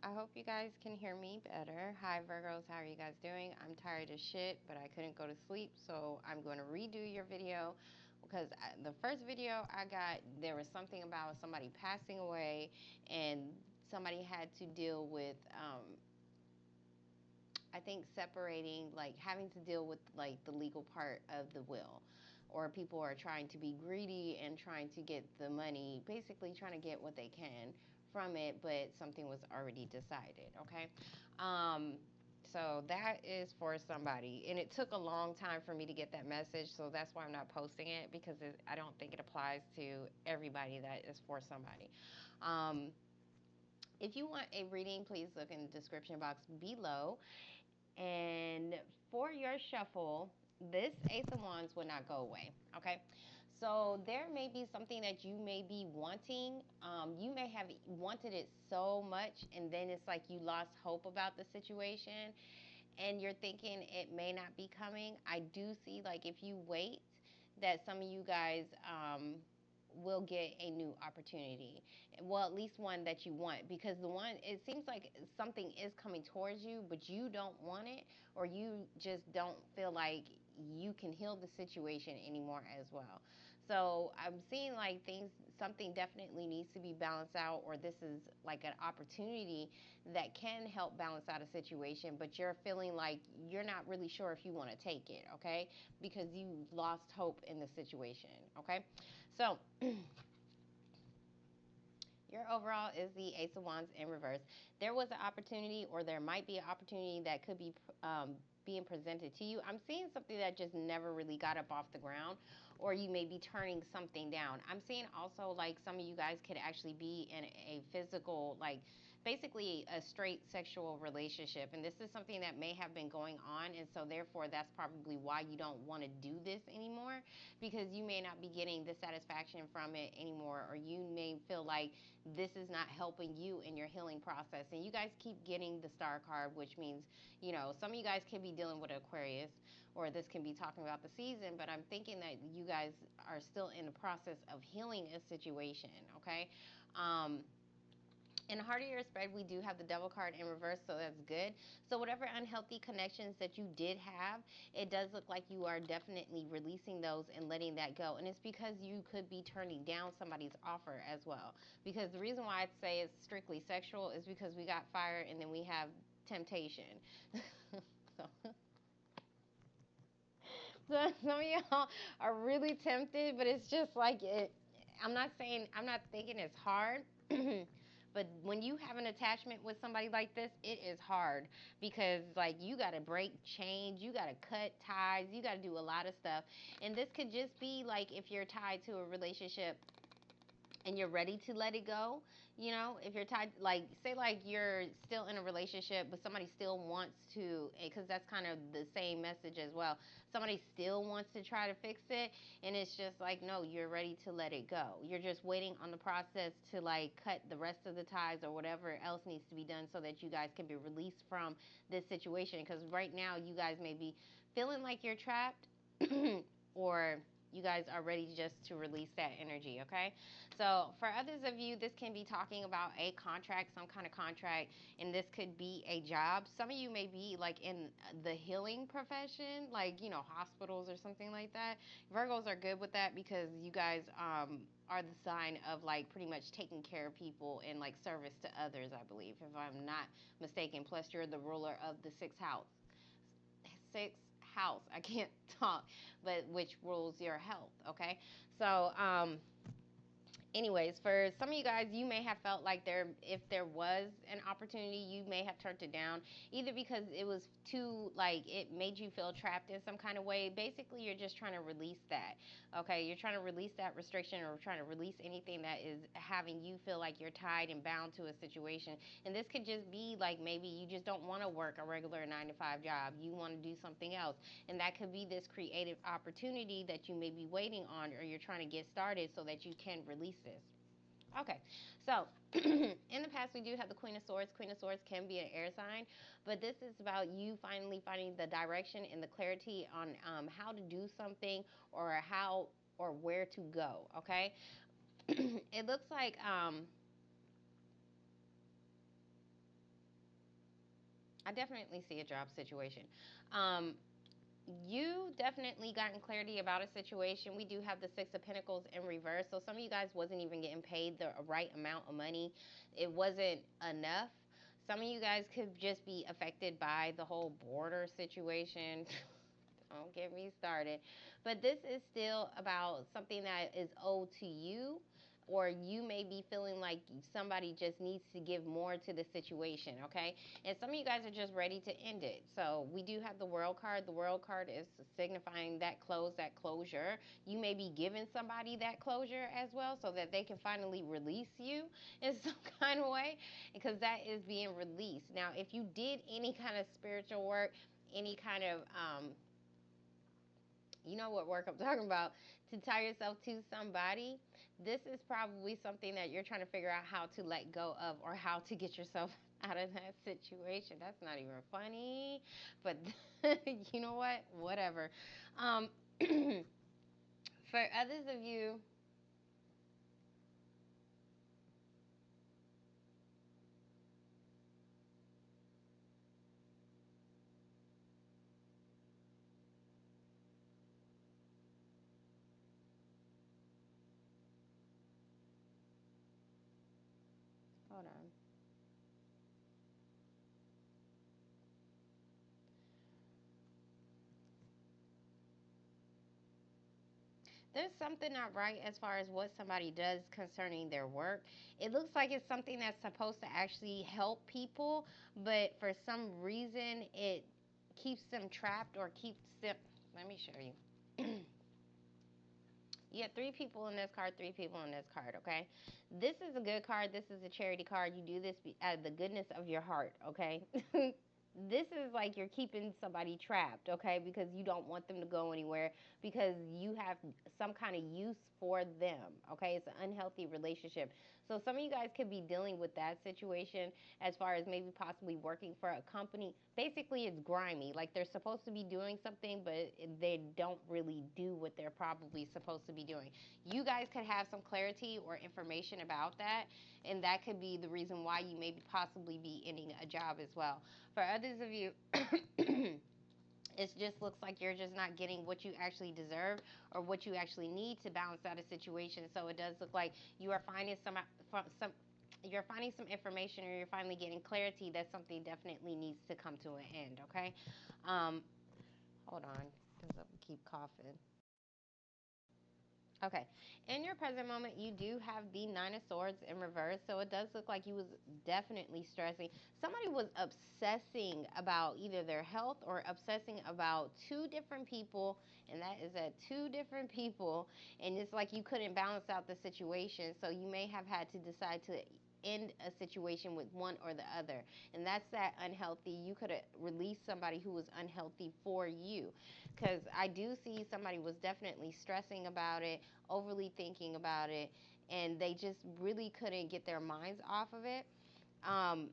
I hope you guys can hear me better. Hi, Virgos. How are you guys doing? I'm tired as shit, but I couldn't go to sleep, so I'm going to redo your video because the first video I got, there was something about somebody passing away, and somebody had to deal with, I think, separating, like having to deal with like the legal part of the will. Or people are trying to be greedy and trying to get the money, basically trying to get what they can from it, but something was already decided, okay? Um, so that is for somebody. And it took a long time for me to get that message, so that's why I'm not posting it because I don't think it applies to everybody. That is for somebody. Um, if you want a reading, please look in the description box below. And for your shuffle, this Ace of Wands will not go away, okay? So there may be something that you may be wanting. You may have wanted it so much, and then it's like you lost hope about the situation, and you're thinking it may not be coming. I do see, like, if you wait, that some of you guys will get a new opportunity. Well, at least one that you want, because the one, it seems like something is coming towards you, but you don't want it, or you just don't feel like you can heal the situation anymore as well. So I'm seeing like things, something definitely needs to be balanced out, or this is like an opportunity that can help balance out a situation, but you're feeling like you're not really sure if you want to take it, okay? Because you lost hope in the situation, okay? So your overall is the Ace of Wands in reverse. There was an opportunity, or there might be an opportunity that could be being presented to you. I'm seeing something that just never really got up off the ground, or you may be turning something down. I'm seeing also like some of you guys could actually be in a physical, like basically a straight sexual relationship. And this is something that may have been going on. And so therefore, that's probably why you don't want to do this anymore, because you may not be getting the satisfaction from it anymore, or you may feel like this is not helping you in your healing process. And you guys keep getting the star card, which means, you know, some of you guys could be dealing with Aquarius, or this can be talking about the season, but I'm thinking that you guys are still in the process of healing a situation, okay? In Heart of Your Spread, we do have the Devil card in reverse, so that's good. So whatever unhealthy connections that you did have, it does look like you are definitely releasing those and letting that go. And it's because you could be turning down somebody's offer as well. Because the reason why I'd say it's strictly sexual is because we got fire and then we have temptation. so, so some of y'all are really tempted, but it's just like it. I'm not thinking it's hard. But when you have an attachment with somebody like this, it is hard, because like you got to break chains, you got to cut ties, you got to do a lot of stuff. And this could just be like if you're tied to a relationship and you're ready to let it go. You know, if you're tied, like say like you're still in a relationship but somebody still wants to, because that's kind of the same message as well, somebody still wants to try to fix it, and it's just like, no, you're ready to let it go. You're just waiting on the process to like cut the rest of the ties or whatever else needs to be done so that you guys can be released from this situation, because right now you guys may be feeling like you're trapped or you guys are ready just to release that energy, okay? So for others of you, this can be talking about a contract, some kind of contract, and this could be a job. Some of you may be like in the healing profession, like, you know, hospitals or something like that. Virgos are good with that because you guys are the sign of like pretty much taking care of people and like service to others, I believe, if I'm not mistaken. Plus, you're the ruler of the sixth house. Sixth house. I can't talk, but which rules your health, okay? So, anyways, for some of you guys, you may have felt like if there was an opportunity, you may have turned it down, either because it was too, like, it made you feel trapped in some kind of way. Basically, you're just trying to release that, okay? You're trying to release that restriction, or trying to release anything that is having you feel like you're tied and bound to a situation. And this could just be like, maybe you just don't want to work a regular 9 to 5 job. You want to do something else. And that could be this creative opportunity that you may be waiting on, or you're trying to get started so that you can release this. Okay, so in the past, we do have the Queen of Swords. Queen of Swords can be an air sign, but this is about you finally finding the direction and the clarity on how to do something, or how or where to go, okay? It looks like I definitely see a job situation. Um, you definitely gotten clarity about a situation. We do have the Six of Pentacles in reverse. So some of you guys wasn't even getting paid the right amount of money. It wasn't enough. Some of you guys could just be affected by the whole border situation. Don't get me started. But this is still about something that is owed to you, or you may be feeling like somebody just needs to give more to the situation, okay? And some of you guys are just ready to end it. So we do have the World card. The World card is signifying that close, that closure. You may be giving somebody that closure as well so that they can finally release you in some kind of way, because that is being released. Now, if you did any kind of spiritual work, any kind of you know what work I'm talking about, to tie yourself to somebody, this is probably something that you're trying to figure out how to let go of, or how to get yourself out of that situation. That's not even funny, but you know what? Whatever. Um, for others of you, hold on. There's something not right as far as what somebody does concerning their work. It looks like it's something that's supposed to actually help people, but for some reason it keeps them trapped or keeps them. Let me show you. You have three people in this card, three people in this card, okay? This is a good card. This is a charity card. You do this out of the goodness of your heart, okay? This is like you're keeping somebody trapped, okay? Because you don't want them to go anywhere, because you have some kind of use for them, okay? It's an unhealthy relationship. So some of you guys could be dealing with that situation as far as maybe possibly working for a company. Basically, it's grimy. Like they're supposed to be doing something, but they don't really do what they're probably supposed to be doing. You guys could have some clarity or information about that, and that could be the reason why you may possibly be ending a job as well. For others of you, it just looks like you're just not getting what you actually deserve or what you actually need to balance out a situation. So it does look like you are finding some you're finding some information, or you're finally getting clarity that something definitely needs to come to an end, okay? Um, hold on, because I keep coughing. Okay. In your present moment, you do have the Nine of Swords in reverse, so it does look like you was definitely stressing. Somebody was obsessing about either their health or obsessing about two different people, and that is at two different people, and it's like you couldn't balance out the situation, so you may have had to decide to end a situation with one or the other, and that's that unhealthy. You could have released somebody who was unhealthy for you, because I do see somebody was definitely stressing about it, overly thinking about it, and they just really couldn't get their minds off of it. Um,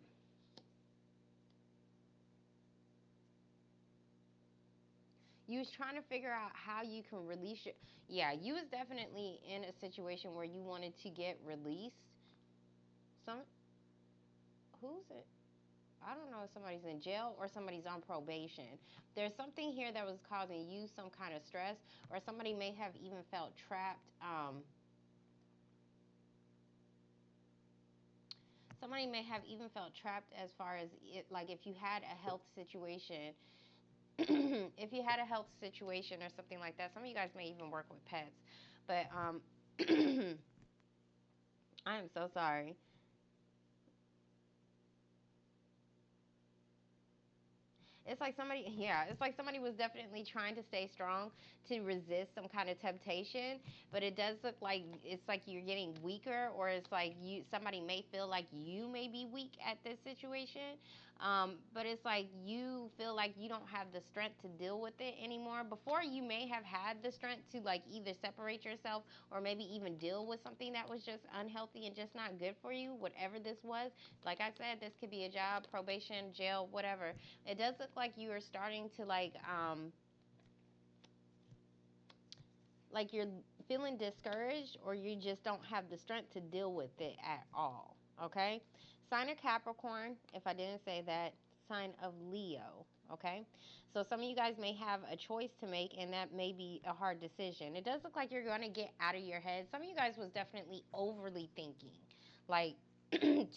you was trying to figure out how you can release your. Yeah, you was definitely in a situation where you wanted to get released. Some who's it? I don't know if somebody's in jail or somebody's on probation. There's something here that was causing you some kind of stress, or somebody may have even felt trapped. Somebody may have even felt trapped as far as it, like if you had a health situation, if you had a health situation or something like that. Some of you guys may even work with pets, but I am so sorry. It's like somebody, yeah, it's like somebody was definitely trying to stay strong to resist some kind of temptation, but it does look like it's like you're getting weaker, or it's like somebody may feel like you may be weak at this situation, but it's like you feel like you don't have the strength to deal with it anymore. Before, you may have had the strength to like either separate yourself or maybe even deal with something that was just unhealthy and just not good for you, whatever this was. Like I said, this could be a job, probation, jail, whatever. It does look like you are starting to like you're feeling discouraged, or you just don't have the strength to deal with it at all. Okay? Sign of Capricorn, if I didn't say that. sign of Leo. Okay, so some of you guys may have a choice to make, and that may be a hard decision. It does look like you're going to get out of your head. Some of you guys was definitely overly thinking, like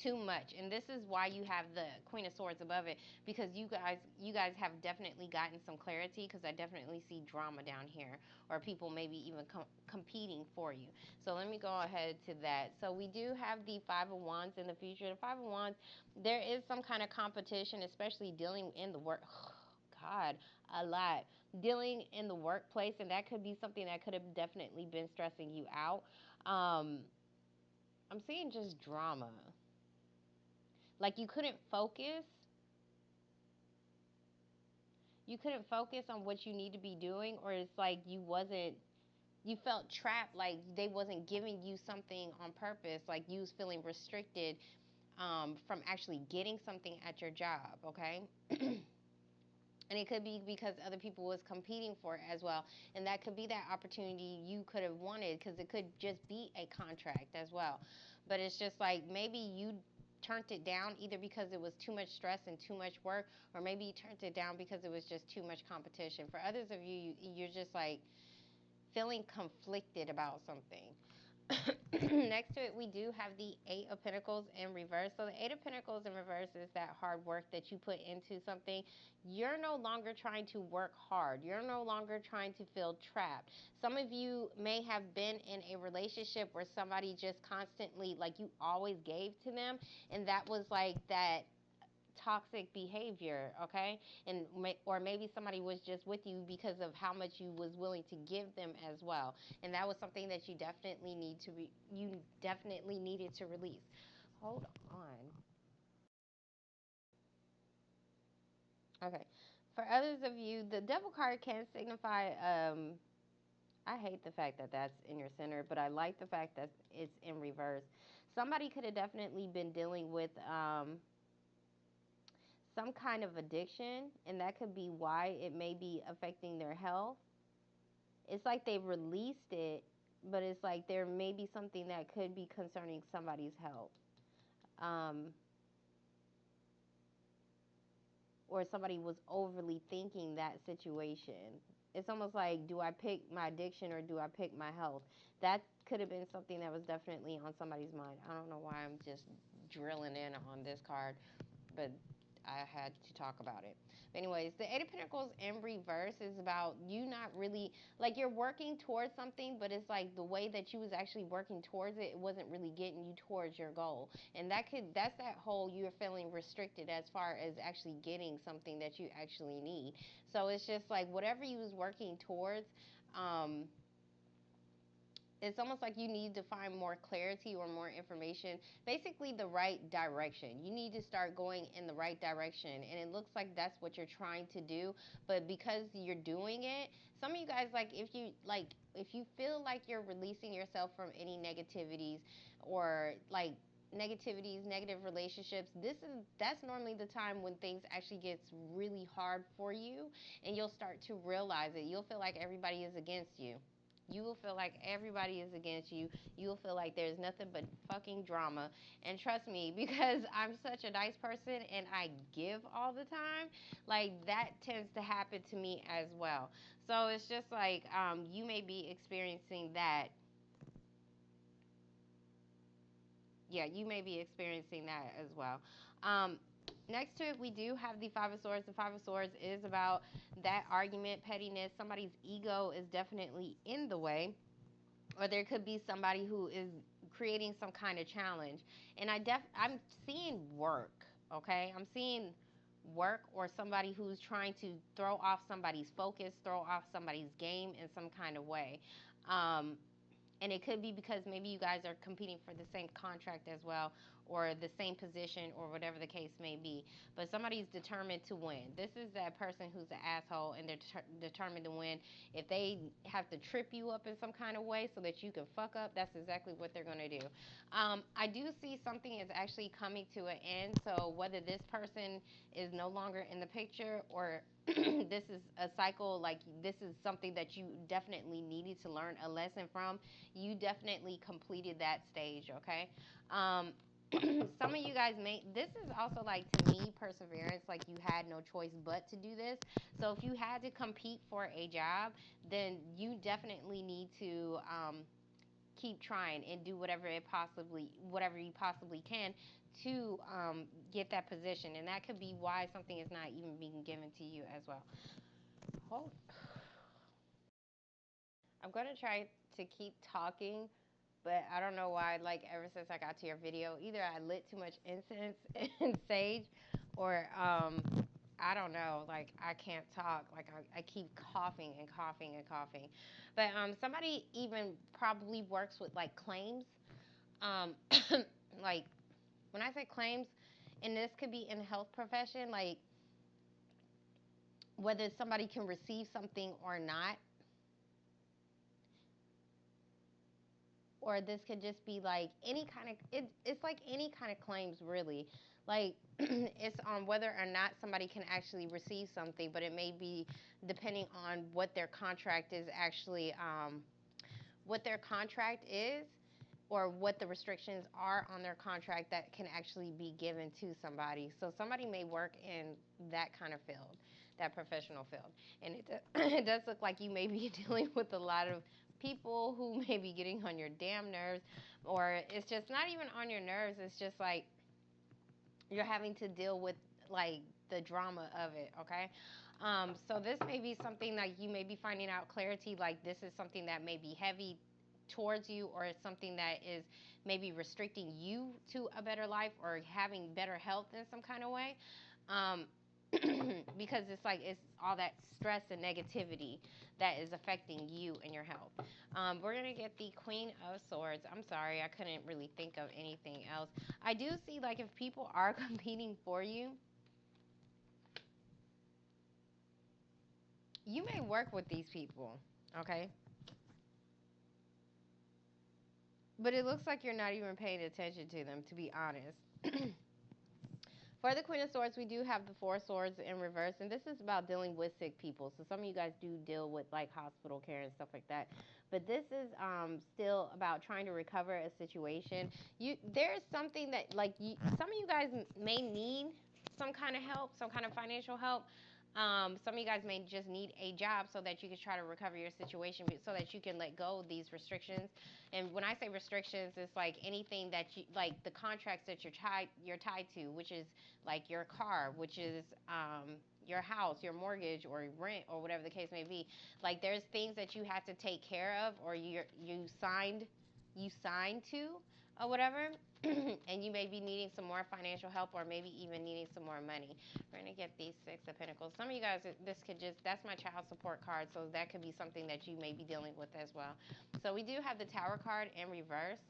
too much, and this is why you have the Queen of Swords above it, because you guys have definitely gotten some clarity, because I definitely see drama down here, or people maybe even competing for you. So let me go ahead to that. So we do have the Five of Wands in the future. The Five of Wands, there is some kind of competition, especially dealing in the work. God, a lot. Dealing in the workplace, and that could be something that could have definitely been stressing you out. Um, I'm seeing just drama. Like you couldn't focus. You couldn't focus on what you need to be doing, or it's like you felt trapped, like they wasn't giving you something on purpose, like you was feeling restricted from actually getting something at your job, okay? And it could be because other people was competing for it as well, and that could be that opportunity you could have wanted, because it could just be a contract as well. But it's just like maybe you turned it down either because it was too much stress and too much work, or maybe you turned it down because it was just too much competition. For others of you, you're just like feeling conflicted about something. Next to it, we do have the Eight of Pentacles in reverse. So the Eight of Pentacles in reverse is that hard work that you put into something. You're no longer trying to work hard. You're no longer trying to feel trapped. Some of you may have been in a relationship where somebody just constantly, like you always gave to them, and that was like that toxic behavior, okay? And or maybe somebody was just with you because of how much you was willing to give them as well, and that was something that you definitely needed to release. Hold on. Okay. For others of you, the devil card can signify I hate the fact that that's in your center, but I like the fact that it's in reverse. Somebody could have definitely been dealing with some kind of addiction, and that could be why it may be affecting their health. It's like they released it, but it's like there may be something that could be concerning somebody's health. Um, or somebody was overly thinking that situation. It's almost like, do I pick my addiction or do I pick my health? That could have been something that was definitely on somebody's mind. I don't know why I'm just drilling in on this card, but I had to talk about it. But anyways, the Eight of Pentacles in reverse is about you not really, like you're working towards something, but it's like the way that you was actually working towards it, it wasn't really getting you towards your goal. And that's that whole you're feeling restricted as far as actually getting something that you actually need. So it's just like whatever you was working towards, um, it's almost like you need to find more clarity or more information, basically the right direction. You need to start going in the right direction, and it looks like that's what you're trying to do. But because you're doing it, some of you guys, like if you feel like you're releasing yourself from any negativities, or like negativities, negative relationships, that's normally the time when things actually gets really hard for you, and you'll start to realize it. You'll feel like everybody is against you. You will feel like everybody is against you. You will feel like there's nothing but fucking drama. And trust me, because I'm such a nice person and I give all the time, like that tends to happen to me as well. So it's just like you may be experiencing that. Yeah, you may be experiencing that as well. Um, Next to it, we do have the Five of Swords. The Five of Swords is about that argument, pettiness. Somebody's ego is definitely in the way, or there could be somebody who is creating some kind of challenge. And I'm seeing work, okay? I'm seeing work, or somebody who's trying to throw off somebody's focus, throw off somebody's game in some kind of way. Um, and it could be because maybe you guys are competing for the same contract as well, or the same position, or whatever the case may be. But somebody's determined to win. This is that person who's an asshole, and they're determined to win. If they have to trip you up in some kind of way so that you can fuck up, that's exactly what they're going to do. I do see something is actually coming to an end. So whether this person is no longer in the picture, or this is a cycle, like this is something that you definitely needed to learn a lesson from, you definitely completed that stage, okay? Some of you guys may, this is also like to me perseverance, like you had no choice but to do this. So if you had to compete for a job, then you definitely need to keep trying and do whatever you possibly can to get that position, and that could be why something is not even being given to you as well. Hold. I'm gonna try to keep talking, but I don't know why. Like ever since I got to your video, either I lit too much incense and sage, or I don't know. Like I can't talk. Like I keep coughing and coughing and coughing. But somebody even probably works with like claims. Um, like when I say claims, and this could be in the health profession, like whether somebody can receive something or not, or this could just be like any kind of it's like any kind of claims really, like it's on whether or not somebody can actually receive something, but it may be depending on what their contract is actually, what their contract is, or what the restrictions are on their contract that can actually be given to somebody. So somebody may work in that kind of field, that professional field. And it does look like you may be dealing with a lot of people who may be getting on your damn nerves, or it's just not even on your nerves, it's just like you're having to deal with like the drama of it, okay? So this may be something that you may be finding out clarity, like this is something that may be heavy towards you, or it's something that is maybe restricting you to a better life or having better health in some kind of way. Um, because it's like it's all that stress and negativity that is affecting you and your health. We're gonna get the Queen of Swords. I'm sorry, I couldn't really think of anything else. I do see like if people are competing for you, you may work with these people, okay? But it looks like you're not even paying attention to them, to be honest. For the Queen of Swords, we do have the Four Swords in reverse, and this is about dealing with sick people. So some of you guys do deal with like hospital care and stuff like that. But this is still about trying to recover a situation. There's something that like some of you guys may need some kind of help, some kind of financial help. Some of you guys may just need a job so that you can try to recover your situation, so that you can let go of these restrictions. And when I say restrictions, it's like anything that you like the contracts that you're tied to, which is like your car, which is your house, your mortgage, or rent, or whatever the case may be. Like there's things that you have to take care of, or you signed to, or whatever. And you may be needing some more financial help, or maybe even needing some more money. We're gonna get these Six of Pentacles. Some of you guys, this could that's my child support card, so that could be something that you may be dealing with as well. So we do have the Tower card in reverse.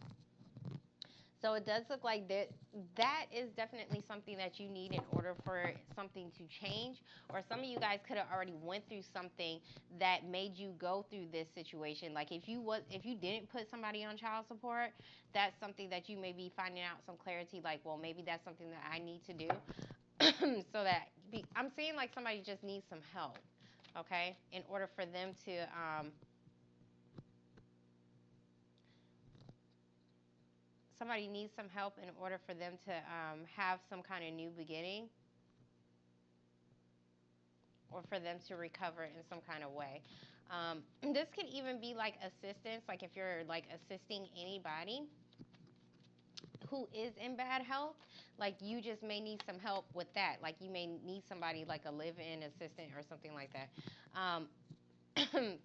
So it does look like that is definitely something that you need in order for something to change. Or some of you guys could have already went through something that made you go through this situation. Like if you didn't put somebody on child support, that's something that you may be finding out some clarity. Like, well, maybe that's something that I need to do. So that I'm seeing like somebody just needs some help, okay, in order for them to somebody needs some help in order for them to have some kind of new beginning, or for them to recover in some kind of way. This could even be like assistance, like if you're like assisting anybody who is in bad health, like you just may need some help with that. Like you may need somebody like a live-in assistant or something like that. Um,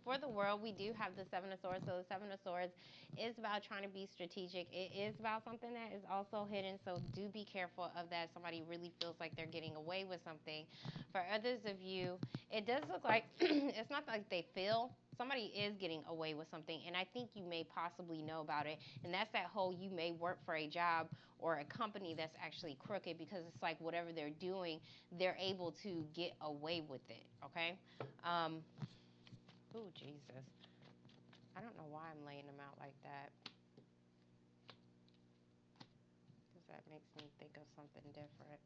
for the world, we do have the Seven of Swords. So the Seven of Swords is about trying to be strategic. It is about something that is also hidden. So do be careful of that. Somebody really feels like they're getting away with something. For others of you, it does look like it's not like they feel. Somebody is getting away with something, and I think you may possibly know about it. And that's that whole you may work for a job or a company that's actually crooked, because it's like whatever they're doing, they're able to get away with it. Okay. Oh, Jesus. I don't know why I'm laying them out like that, because that makes me think of something different.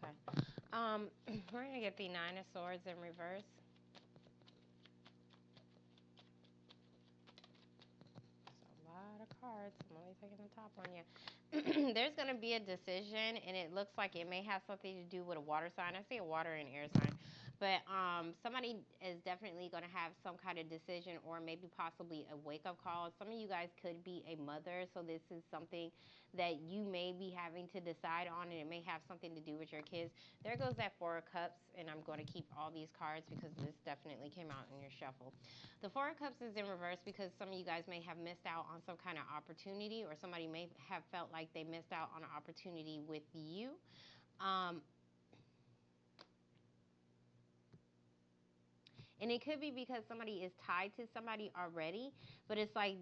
Okay. We're gonna get the Nine of Swords in reverse. A lot of cards. I'm only taking the top on you. There's going to be a decision, and it looks like it may have something to do with a water sign. I see a water and air sign. But somebody is definitely going to have some kind of decision or maybe possibly a wake up call. Some of you guys could be a mother, so this is something that you may be having to decide on, and it may have something to do with your kids. There goes that Four of Cups, and I'm going to keep all these cards because this definitely came out in your shuffle. The Four of Cups is in reverse because some of you guys may have missed out on some kind of opportunity, or somebody may have felt like they missed out on an opportunity with you. Um, and it could be because somebody is tied to somebody already, but it's like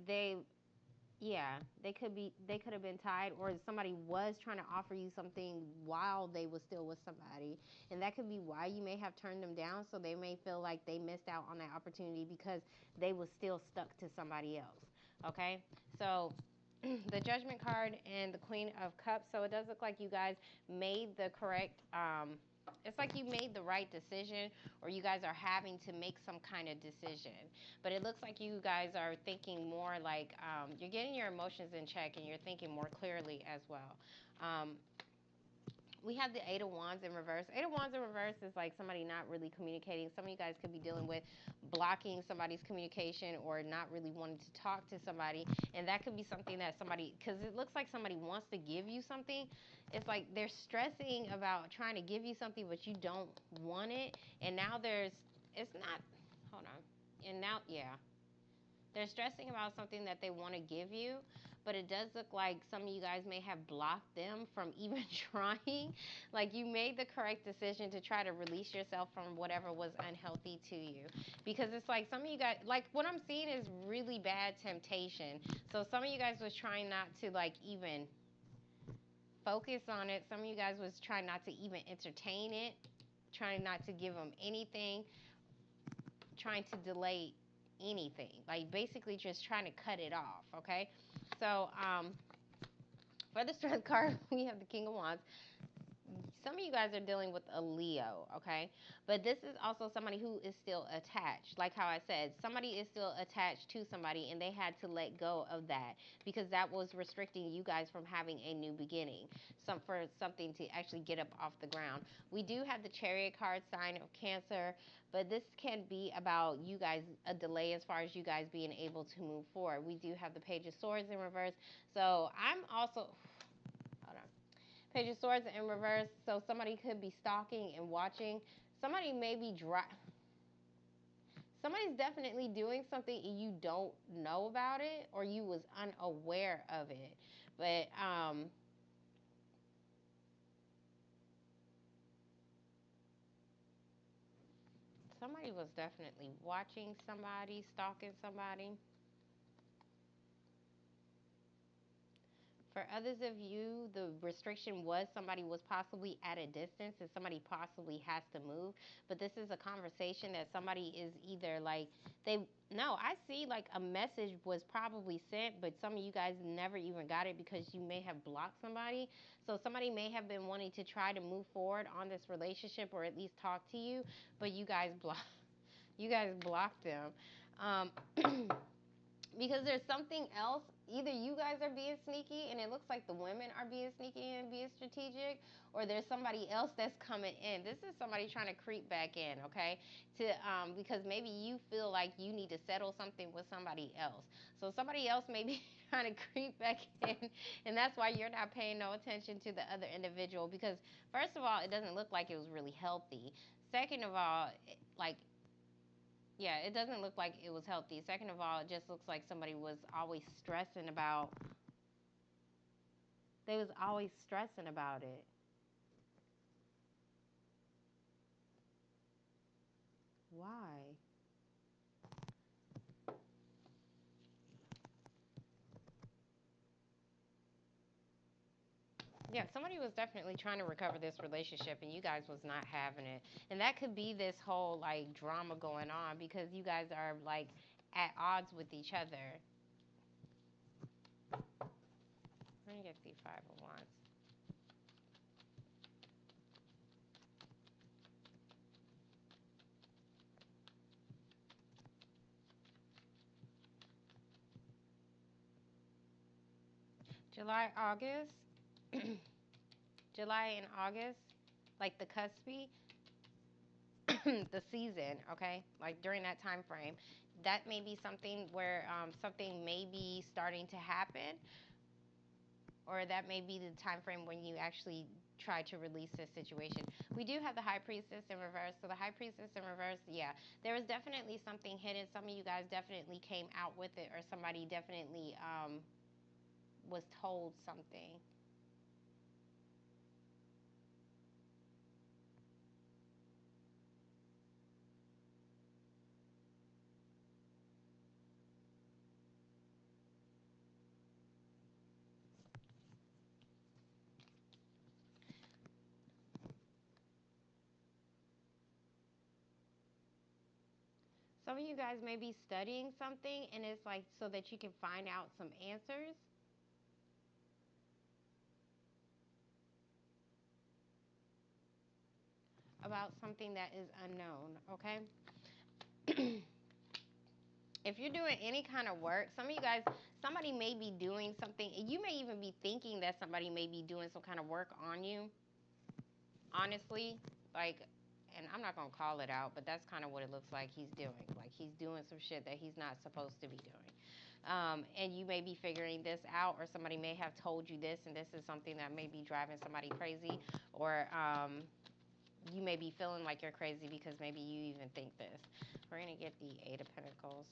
yeah, they could have been tied, or somebody was trying to offer you something while they was still with somebody, and that could be why you may have turned them down. So they may feel like they missed out on that opportunity because they was still stuck to somebody else. Okay, so the Judgment card and the Queen of Cups. So it does look like you guys made the correct. It's like you made the right decision, or you guys are having to make some kind of decision. But it looks like you guys are thinking more like you're getting your emotions in check, and you're thinking more clearly as well. Um, we have the Eight of Wands in reverse. Eight of Wands in reverse is like somebody not really communicating. Some of you guys could be dealing with blocking somebody's communication or not really wanting to talk to somebody. And that could be something that somebody, because it looks like somebody wants to give you something. It's like they're stressing about trying to give you something, but you don't want it. And now it's not, hold on. And now, yeah. They're stressing about something that they want to give you, but it does look like some of you guys may have blocked them from even trying. Like you made the correct decision to try to release yourself from whatever was unhealthy to you. Because it's like some of you guys, like what I'm seeing is really bad temptation. So some of you guys was trying not to like even focus on it. Some of you guys was trying not to even entertain it, trying not to give them anything, trying to delay anything, like basically just trying to cut it off. Okay, so for the Strength card, we have the King of Wands. Some of you guys are dealing with a Leo, okay? But this is also somebody who is still attached. Like how I said, somebody is still attached to somebody, and they had to let go of that because that was restricting you guys from having a new beginning, for something to actually get up off the ground. We do have the Chariot card, sign of Cancer, but this can be about you guys, a delay as far as you guys being able to move forward. We do have the Page of Swords in reverse. So I'm also, hold on. Page of Swords in reverse. So somebody could be stalking and watching. Somebody may be Somebody's definitely doing something and you don't know about it, or you was unaware of it. But somebody was definitely watching somebody, stalking somebody. For others of you, the restriction was somebody was possibly at a distance and somebody possibly has to move. But this is a conversation that somebody is either like, no, I see like a message was probably sent, but some of you guys never even got it because you may have blocked somebody. So somebody may have been wanting to try to move forward on this relationship or at least talk to you, but you guys blocked them. Um, because there's something else. Either you guys are being sneaky and it looks like the women are being sneaky and being strategic, or there's somebody else that's coming in. This is somebody trying to creep back in, okay? To because maybe you feel like you need to settle something with somebody else. So somebody else may be trying to creep back in, and that's why you're not paying no attention to the other individual, because first of all, it doesn't look like it was really healthy. Second of all, like, yeah, it doesn't look like it was healthy. Second of all, it just looks like somebody was always stressing about, they was always stressing about it. Why? Yeah, somebody was definitely trying to recover this relationship and you guys was not having it. And that could be this whole like drama going on because you guys are like at odds with each other. Let me get the Five of Wands. July, August, July and August, like the cuspy, the season, okay? Like during that time frame, that may be something where something may be starting to happen, or that may be the time frame when you actually try to release this situation. We do have the high priestess in reverse. So the high priestess in reverse, yeah, there was definitely something hidden. Some of you guys definitely came out with it, or somebody definitely was told something. Some of you guys may be studying something, and it's like so that you can find out some answers about something that is unknown, okay? If you're doing any kind of work, some of you guys, somebody may be doing something, and you may even be thinking that somebody may be doing some kind of work on you, honestly. Like, and I'm not going to call it out, but that's kind of what it looks like he's doing. Like, he's doing some shit that he's not supposed to be doing. And you may be figuring this out, or somebody may have told you this, and this is something that may be driving somebody crazy, or you may be feeling like you're crazy because maybe you even think this. We're going to get the Eight of Pentacles.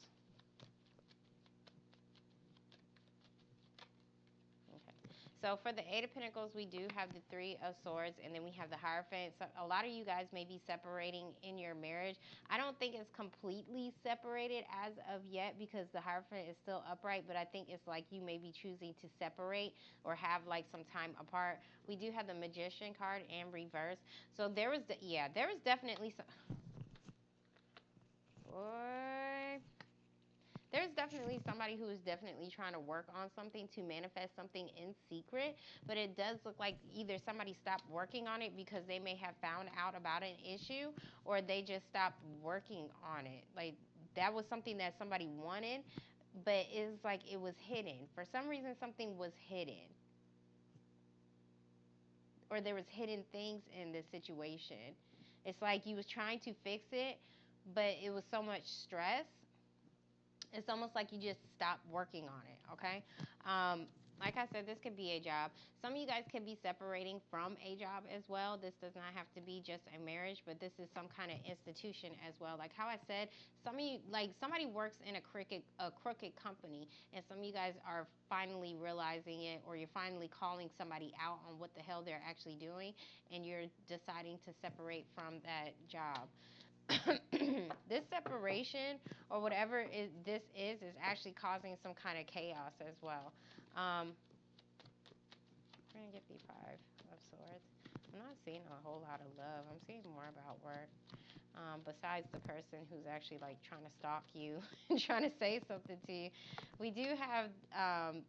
Okay. So for the Eight of Pentacles, we do have the Three of Swords, and then we have the Hierophant. So a lot of you guys may be separating in your marriage. I don't think it's completely separated as of yet because the Hierophant is still upright, but I think it's like you may be choosing to separate or have like some time apart. We do have the Magician card and reverse. So there was definitely some. Boy, there's definitely somebody who is definitely trying to work on something to manifest something in secret, but it does look like either somebody stopped working on it because they may have found out about an issue, or they just stopped working on it. Like, that was something that somebody wanted, but it's like it was hidden. For some reason, something was hidden, or there was hidden things in the situation. It's like you was trying to fix it, but it was so much stress, it's almost like you just stop working on it, okay? Like I said, this could be a job. Some of you guys could be separating from a job as well. This does not have to be just a marriage, but this is some kind of institution as well. Like how I said, some of you, like somebody works in a crooked company, and some of you guys are finally realizing it, or you're finally calling somebody out on what the hell they're actually doing, and you're deciding to separate from that job. This separation, or whatever this is actually causing some kind of chaos as well. We're gonna get the Five of Swords. I'm not seeing a whole lot of love. I'm seeing more about work. Besides the person who's actually like trying to stalk you and trying to say something to you. We do have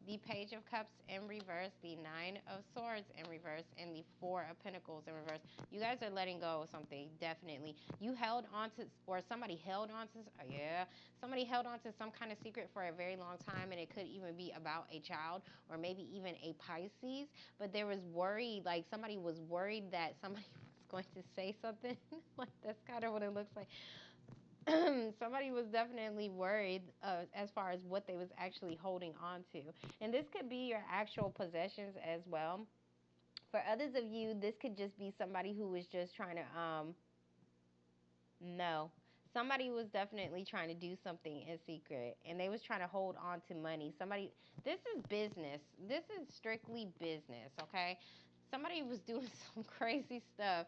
the Page of Cups in reverse, the Nine of Swords in reverse, and the Four of Pentacles in reverse. You guys are letting go of something, definitely. You held on to, or somebody held on to, yeah, somebody held on to some kind of secret for a very long time, and it could even be about a child, or maybe even a Pisces, but there was worry, like somebody was worried that somebody going to say something. Like, that's kind of what it looks like. Somebody was definitely worried as far as what they was actually holding on to, and this could be your actual possessions as well. For others of you, this could just be somebody who was just trying to no. Somebody was definitely trying to do something in secret, and they was trying to hold on to money. Somebody, this is business. This is strictly business, okay? Somebody was doing some crazy stuff,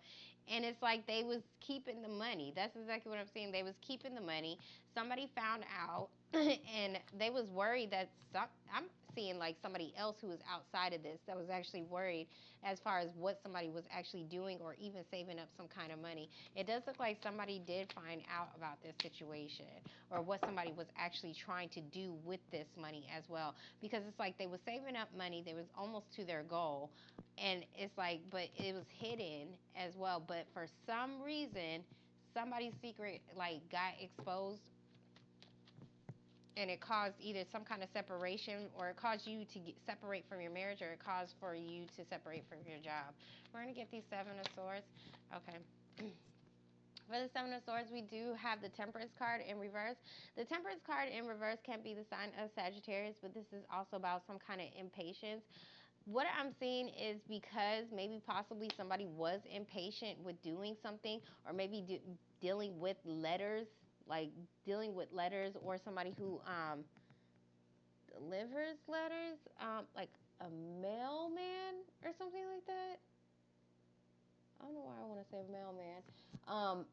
and it's like they was keeping the money. That's exactly what I'm saying. They was keeping the money. Somebody found out, and they was worried that I'm seeing like somebody else who was outside of this that was actually worried as far as what somebody was actually doing, or even saving up some kind of money. It does look like somebody did find out about this situation, or what somebody was actually trying to do with this money as well, because it's like they was saving up money, they was almost to their goal, and it's like, but it was hidden as well. But for some reason, somebody's secret like got exposed. and it caused either some kind of separation, or it caused you to separate from your marriage, or it caused for you to separate from your job. We're going to get these Seven of Swords. Okay. For the Seven of Swords, we do have the Temperance card in reverse. The Temperance card in reverse can be the sign of Sagittarius, but this is also about some kind of impatience. What I'm seeing is because maybe possibly somebody was impatient with doing something, or maybe dealing with letters, like dealing with letters, or somebody who delivers letters, like a mailman or something like that. I don't know why I want to say mailman. Um,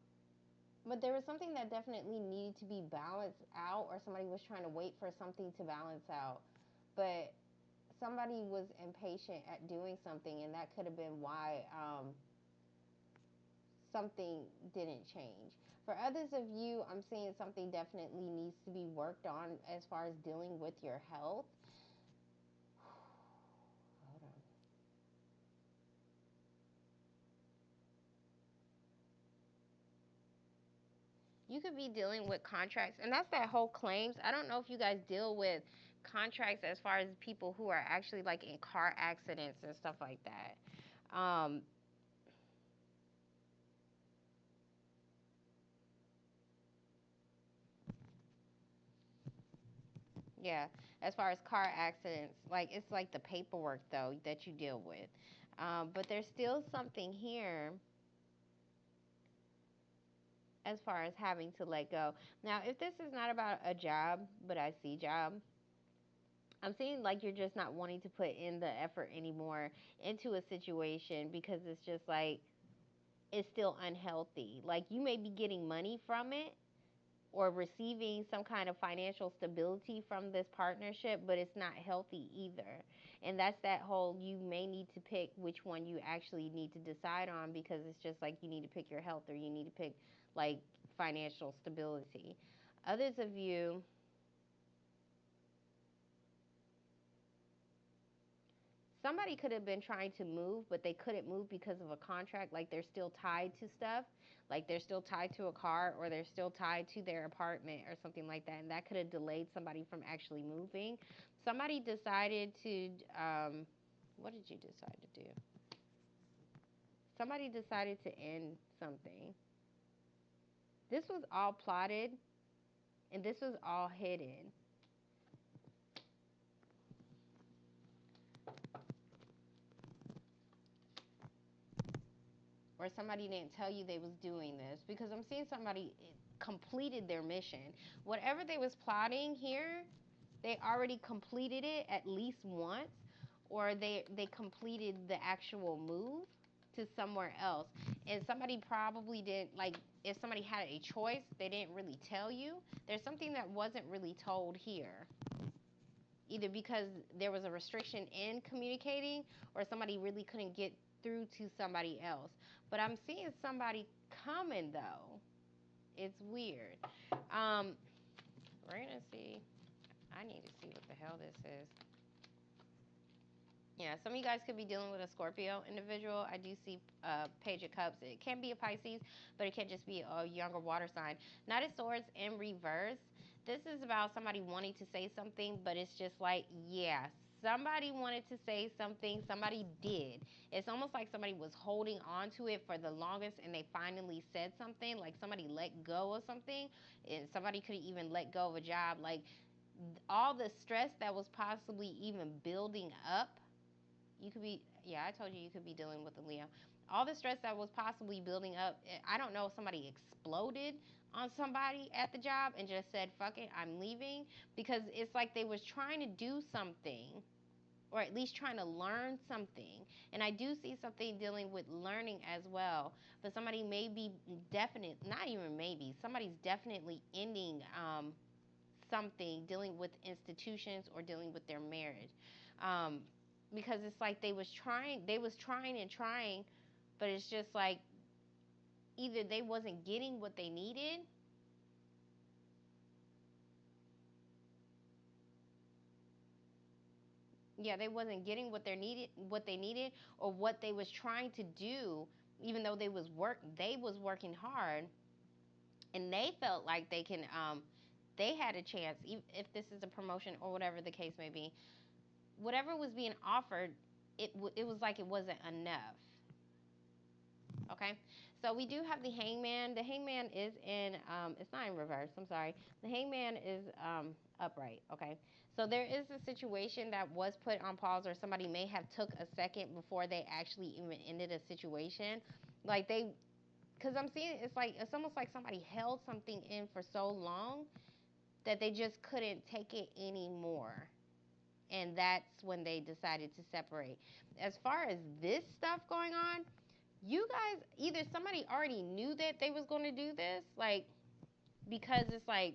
but there was something that definitely needed to be balanced out, or somebody was trying to wait for something to balance out. But somebody was impatient at doing something, and that could have been why something didn't change. For others of you, I'm seeing something definitely needs to be worked on as far as dealing with your health. Hold on. You could be dealing with contracts, and that's that whole claims. I don't know if you guys deal with contracts as far as people who are actually like in car accidents and stuff like that. Um, yeah, as far as car accidents, like it's like the paperwork though that you deal with. But there's still something here as far as having to let go. Now, if this is not about a job, but I see job, I'm seeing like you're just not wanting to put in the effort anymore into a situation because it's just like it's still unhealthy. Like you may be getting money from it or receiving some kind of financial stability from this partnership, but it's not healthy either. And that's that whole, you may need to pick which one you actually need to decide on, because it's just like you need to pick your health or you need to pick like financial stability. Others of you, somebody could have been trying to move, but they couldn't move because of a contract. Like they're still tied to stuff, like they're still tied to a car, or they're still tied to their apartment or something like that. And that could have delayed somebody from actually moving. Somebody decided to, what did you decide to do? Somebody decided to end something. This was all plotted, and this was all hidden. Or somebody didn't tell you they was doing this, because I'm seeing somebody completed their mission. Whatever they was plotting here, they already completed it at least once, or they completed the actual move to somewhere else. And somebody probably didn't, like, if somebody had a choice, they didn't really tell you. There's something that wasn't really told here, either because there was a restriction in communicating, or somebody really couldn't get through to somebody else. But I'm seeing somebody coming though. It's weird. Um, we're gonna see. I need to see what the hell this is. Yeah, some of you guys could be dealing with a Scorpio individual. I do see Page of Cups. It can be a Pisces, but it can just be a younger water sign. Knight of Swords in reverse. This is about somebody wanting to say something, but it's just like, yeah, somebody wanted to say something. Somebody did. It's almost like somebody was holding on to it for the longest, and they finally said something. Like somebody let go of something, and somebody could even let go of a job. Like all the stress that was possibly even building up, you could be, yeah, I told you you could be dealing with a Leo. All the stress that was possibly building up, I don't know if somebody exploded on somebody at the job and just said, fuck it, I'm leaving. Because it's like they was trying to do something, or at least trying to learn something. And I do see something dealing with learning as well. But somebody may be definite, not even maybe, somebody's definitely ending something dealing with institutions or dealing with their marriage. Um, because it's like they was trying and trying, but it's just like either they wasn't getting what they needed. Yeah, they wasn't getting what they needed, or what they was trying to do, even though they was working hard, and they felt like they had a chance, if this is a promotion or whatever the case may be, whatever was being offered, it was like it wasn't enough. Okay, so we do have the hangman. The hangman is in, it's not in reverse. I'm sorry. The hangman is upright. Okay, so there is a situation that was put on pause, or somebody may have took a second before they actually even ended a situation. Like they, because I'm seeing it's almost like somebody held something in for so long that they just couldn't take it anymore. And that's when they decided to separate. As far as this stuff going on, you guys, either somebody already knew that they was going to do this, like, because it's like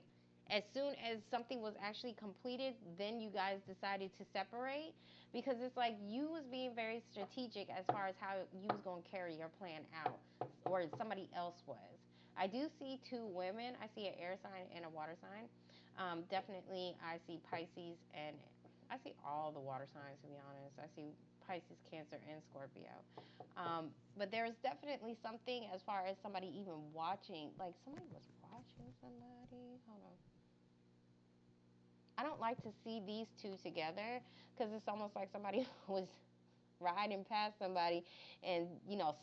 as soon as something was actually completed, then you guys decided to separate, because it's like you was being very strategic as far as how you was going to carry your plan out, or somebody else was. I do see two women. I see an air sign and a water sign. Definitely I see Pisces, and I see all the water signs, to be honest. I see Pisces, Cancer, and Scorpio. But there's definitely something as far as somebody even watching, like somebody was watching somebody. Hold on. I don't like to see these two together, because it's almost like somebody was riding past somebody and,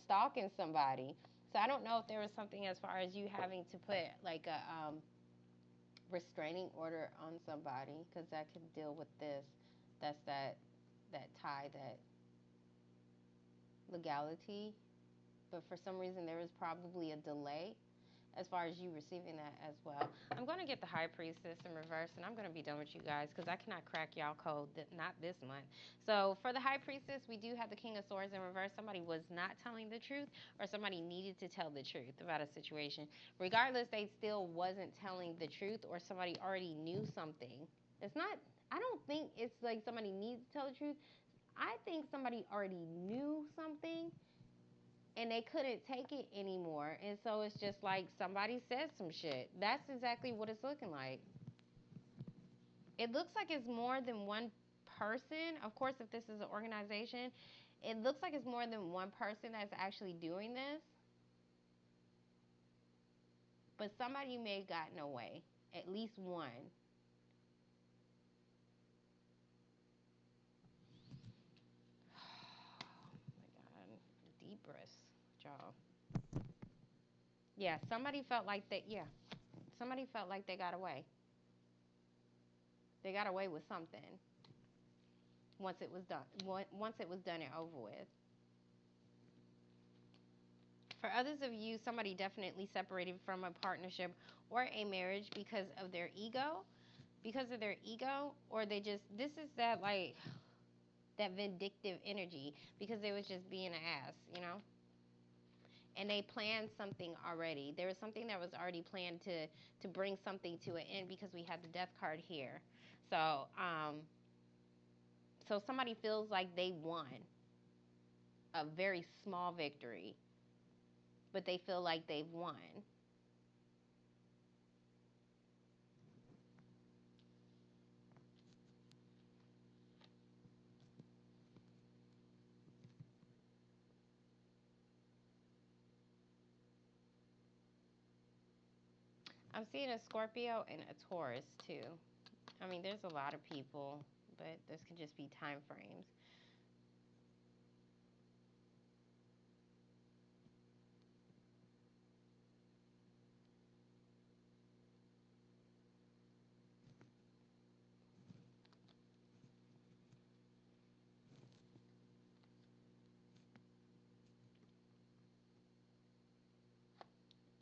stalking somebody. So I don't know if there was something as far as you having to put like a restraining order on somebody, because that could deal with this. That's that tie, that legality. But for some reason there was probably a delay as far as you receiving that as well. I'm going to get the High Priestess in reverse, and I'm going to be done with you guys, because I cannot crack y'all code, not this month. So for the High Priestess, we do have the King of Swords in reverse. Somebody was not telling the truth, or somebody needed to tell the truth about a situation. Regardless, they still wasn't telling the truth, or somebody already knew something. It's not, I don't think it's like somebody needs to tell the truth. I think somebody already knew something and they couldn't take it anymore. And so it's just like somebody said some shit. That's exactly what it's looking like. It looks like it's more than one person. Of course, if this is an organization, it looks like it's more than one person that's actually doing this. But somebody may have gotten away. At least one. Oh my God. Deep breaths, y'all. Yeah, somebody felt like they, yeah. Somebody felt like they got away. They got away with something once it was done. Once it was done and over with. For others of you, somebody definitely separated from a partnership or a marriage because of their ego. Because of their ego, or they just, this is that like that vindictive energy, because they was just being an ass. And they planned something already. There was something that was already planned to bring something to an end, because we had the death card here. So so somebody feels like they won a very small victory, but they feel like they've won. I'm seeing a Scorpio and a Taurus too. I mean, there's a lot of people, but this could just be time frames.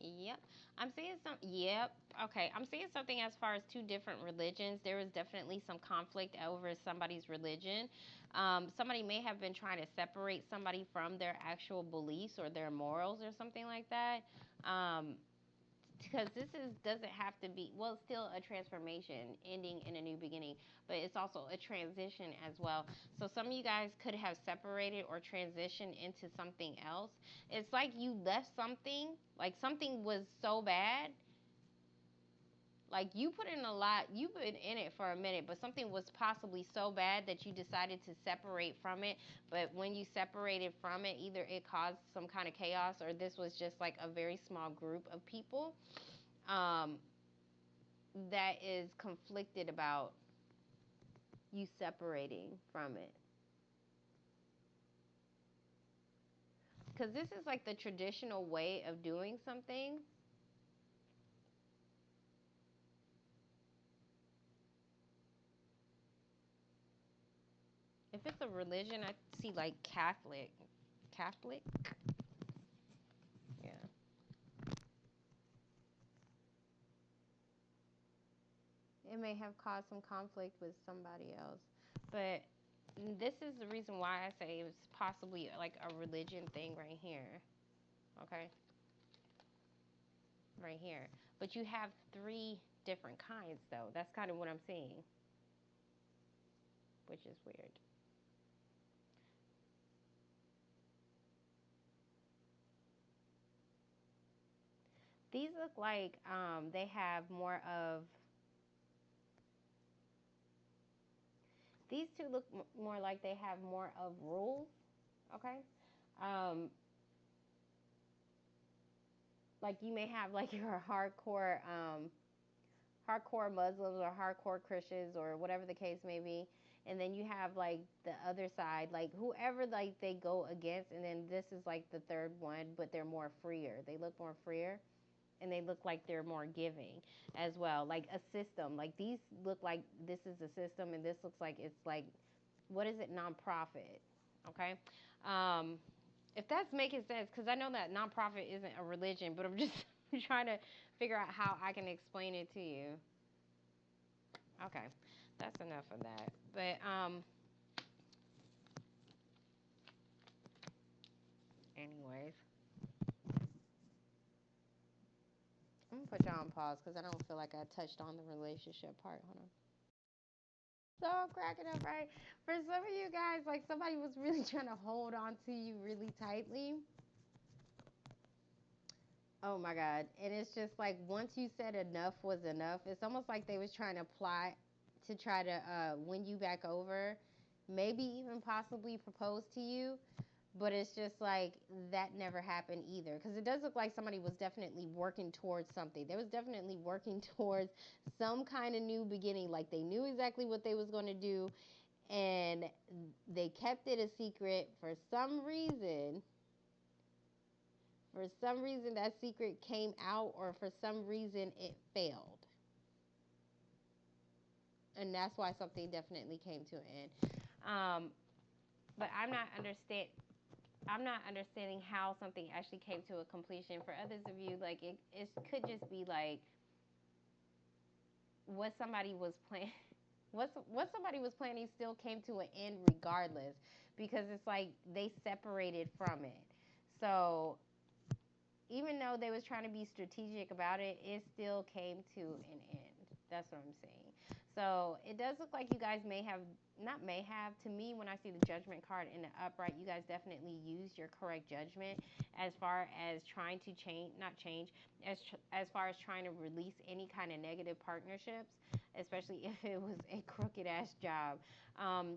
Yep. I'm seeing some. Yep. Okay. I'm seeing something as far as two different religions. There is definitely some conflict over somebody's religion. Somebody may have been trying to separate somebody from their actual beliefs or their morals or something like that. Because this is doesn't have to be, well, it's still a transformation ending in a new beginning, but it's also a transition as well. So some of you guys could have separated or transitioned into something else. It's like you left something, like something was so bad, like you put in a lot, you've been in it for a minute, but something was possibly so bad that you decided to separate from it. But when you separated from it, either it caused some kind of chaos, or this was just like a very small group of people. um that is conflicted about you separating from it. Because this is like the traditional way of doing something. If it's a religion, I see like Catholic. Catholic? Yeah. It may have caused some conflict with somebody else. But this is the reason why I say it's possibly like a religion thing right here. Okay? Right here. But you have three different kinds, though. That's kind of what I'm seeing, which is weird. These look like they have more of. These two look more like they have more of rules. Okay. Um, like you may have like your hardcore Muslims or hardcore Christians or whatever the case may be. And then you have like the other side, like whoever like they go against. And then this is like the third one, but they're more freer. They look more freer and they look like they're more giving as well. Like a system. Like these look like this is a system and this looks like it's like, what is it? Nonprofit. Okay. Um, if that's making sense, because I know that nonprofit isn't a religion, but I'm just trying to figure out how I can explain it to you. Okay, that's enough of that. But anyways, I'm gonna put y'all on pause because I don't feel like I touched on the relationship part. Hold on. So I'm cracking up, right? For some of you guys, like somebody was really trying to hold on to you really tightly. Oh my God. And it's just like once you said enough was enough, it's almost like they was trying to plot to try to win you back over, maybe even possibly propose to you. But it's just like that never happened either. Because it does look like somebody was definitely working towards something. They was definitely working towards some kind of new beginning. Like they knew exactly what they was going to do. And they kept it a secret for some reason. For some reason, that secret came out, or for some reason, it failed. And that's why something definitely came to an end. Um, but I'm not understanding how something actually came to a completion. For others of you, like it could just be like what somebody was planning. What somebody was planning still came to an end regardless, because it's like they separated from it. So even though they was trying to be strategic about it, it still came to an end. That's what I'm saying. So it does look like you guys may have, not may have, to me, when I see the judgment card in the upright, you guys definitely used your correct judgment as far as trying to change, not change, as far as trying to release any kind of negative partnerships, especially if it was a crooked ass job.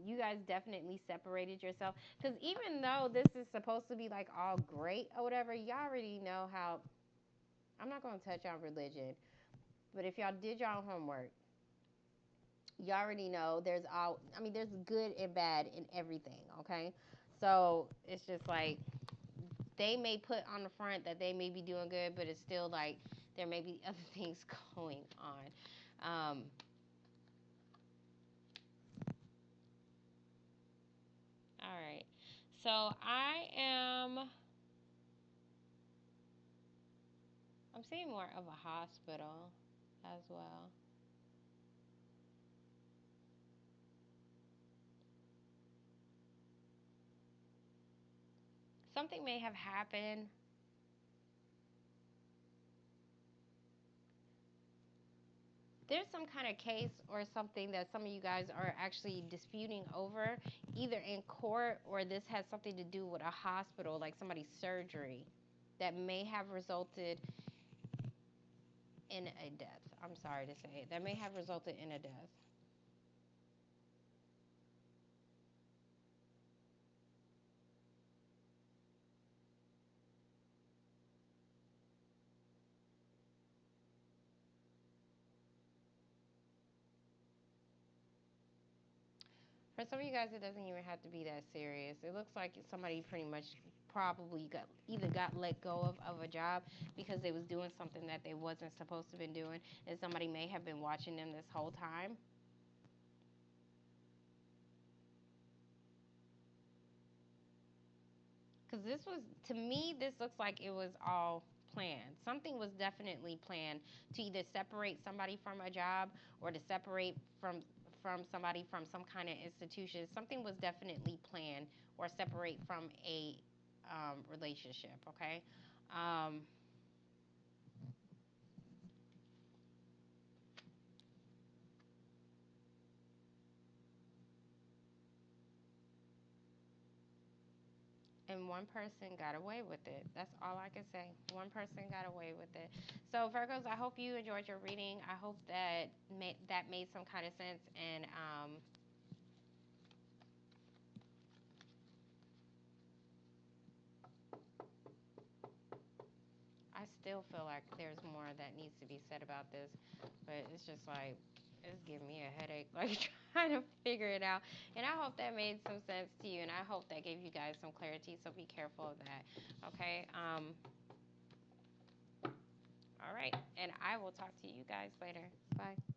You guys definitely separated yourself, because even though this is supposed to be like all great or whatever, y'all already know how. I'm not going to touch on religion, but if y'all did y'all homework, you already know there's all, I mean, there's good and bad in everything, okay? So it's just like they may put on the front that they may be doing good, but it's still like there may be other things going on. All right. So I'm seeing more of a hospital as well. Something may have happened. There's some kind of case or something that some of you guys are actually disputing over, either in court or this has something to do with a hospital, like somebody's surgery, that may have resulted in a death. I'm sorry to say it. That may have resulted in a death. For some of you guys, it doesn't even have to be that serious. It looks like somebody pretty much probably got let go of a job because they was doing something that they wasn't supposed to been doing, and somebody may have been watching them this whole time. Because this was, to me, this looks like it was all planned. Something was definitely planned to either separate somebody from a job or to separate from somebody from some kind of institution. Something was definitely planned, or separate from a relationship. Okay. Um, and one person got away with it. That's all I can say. One person got away with it. So Virgos, I hope you enjoyed your reading. I hope that made some kind of sense, and I still feel like there's more that needs to be said about this, but it's just like it's giving me a headache, like trying to figure it out. And I hope that made some sense to you, and I hope that gave you guys some clarity. So be careful of that. Okay. All right. And I will talk to you guys later. Bye.